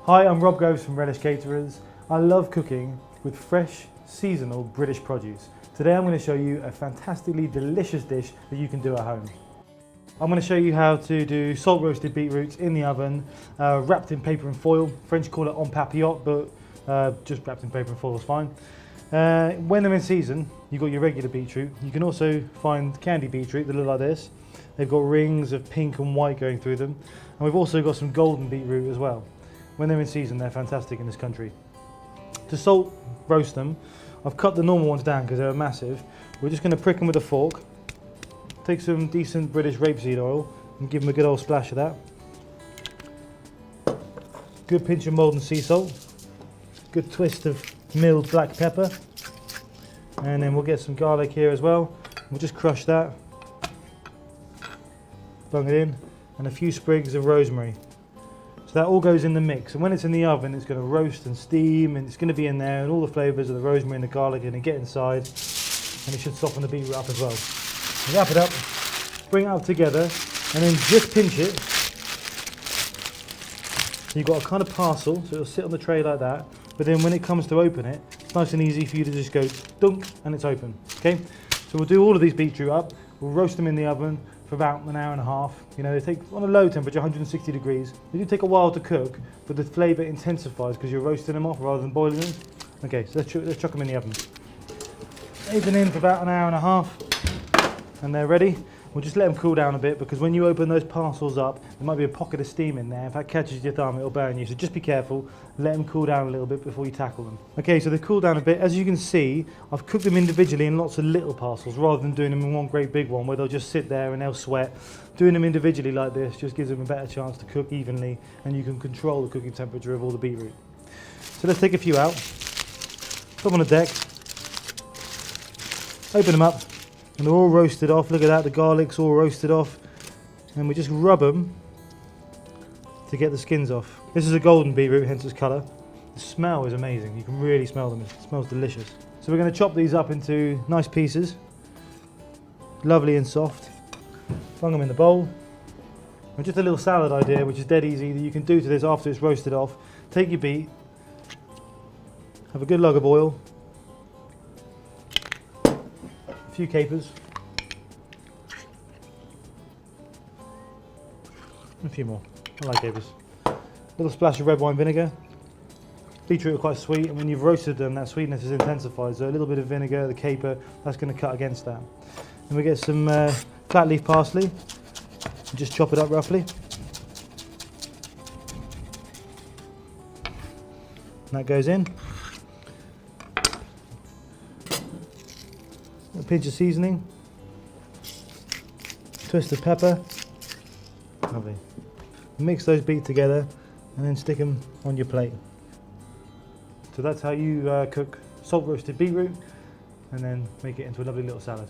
Hi, I'm Rob Groves from Relish Caterers. I love cooking with fresh, seasonal British produce. Today I'm going to show you a fantastically delicious dish that you can do at home. I'm going to show you how to do salt roasted beetroots in the oven, wrapped in paper and foil. French call it en papillote, but just wrapped in paper and foil is fine. When they're in season, you've got your regular beetroot. You can also find candy beetroot that look like this. They've got rings of pink and white going through them. And we've also got some golden beetroot as well. When they're in season, they're fantastic in this country. To salt roast them, I've cut the normal ones down because they're massive. We're just going to prick them with a fork. Take some decent British rapeseed oil and give them a good old splash of that. Good pinch of Maldon sea salt. Good twist of milled black pepper. And then we'll get some garlic here as well. We'll just crush that. Bung it in. And a few sprigs of rosemary. So that all goes in the mix, and when it's in the oven it's going to roast and steam, and it's going to be in there, and all the flavours of the rosemary and the garlic are going to get inside, and it should soften the beetroot up as well. And wrap it up, bring it up together, and then just pinch it. So you've got a kind of parcel, so it'll sit on the tray like that, but then when it comes to open it, it's nice and easy for you to just go dunk and it's open. Okay, so we'll do all of these beetroot up, we'll roast them in the oven for about an hour and a half. You know, they take on a low temperature, 160 degrees. They do take a while to cook, but the flavour intensifies because you're roasting them off rather than boiling them. Okay, so let's chuck them in the oven. They've been in for about an hour and a half, and they're ready. We'll just let them cool down a bit, because when you open those parcels up, there might be a pocket of steam in there. If that catches your thumb, it'll burn you. So just be careful. Let them cool down a little bit before you tackle them. Okay, so they've cooled down a bit. As you can see, I've cooked them individually in lots of little parcels, rather than doing them in one great big one where they'll just sit there and they'll sweat. Doing them individually like this just gives them a better chance to cook evenly, and you can control the cooking temperature of all the beetroot. So let's take a few out, put them on a deck, open them up, and they're all roasted off. Look at that, the garlic's all roasted off. And we just rub them to get the skins off. This is a golden beetroot, hence its colour. The smell is amazing. You can really smell them. It smells delicious. So we're going to chop these up into nice pieces. Lovely and soft. Bung them in the bowl. And just a little salad idea, which is dead easy, that you can do to this after it's roasted off. Take your beet. Have a good lug of oil. A few capers, a few more. I like capers. A little splash of red wine vinegar. Beetroot are quite sweet, and when you've roasted them, that sweetness is intensified. So a little bit of vinegar, the caper, that's going to cut against that. And we get some flat leaf parsley. And just chop it up roughly. And that goes in. A pinch of seasoning, twist of pepper, lovely. Mix those beets together and then stick them on your plate. So that's how you cook salt roasted beetroot, and then make it into a lovely little salad.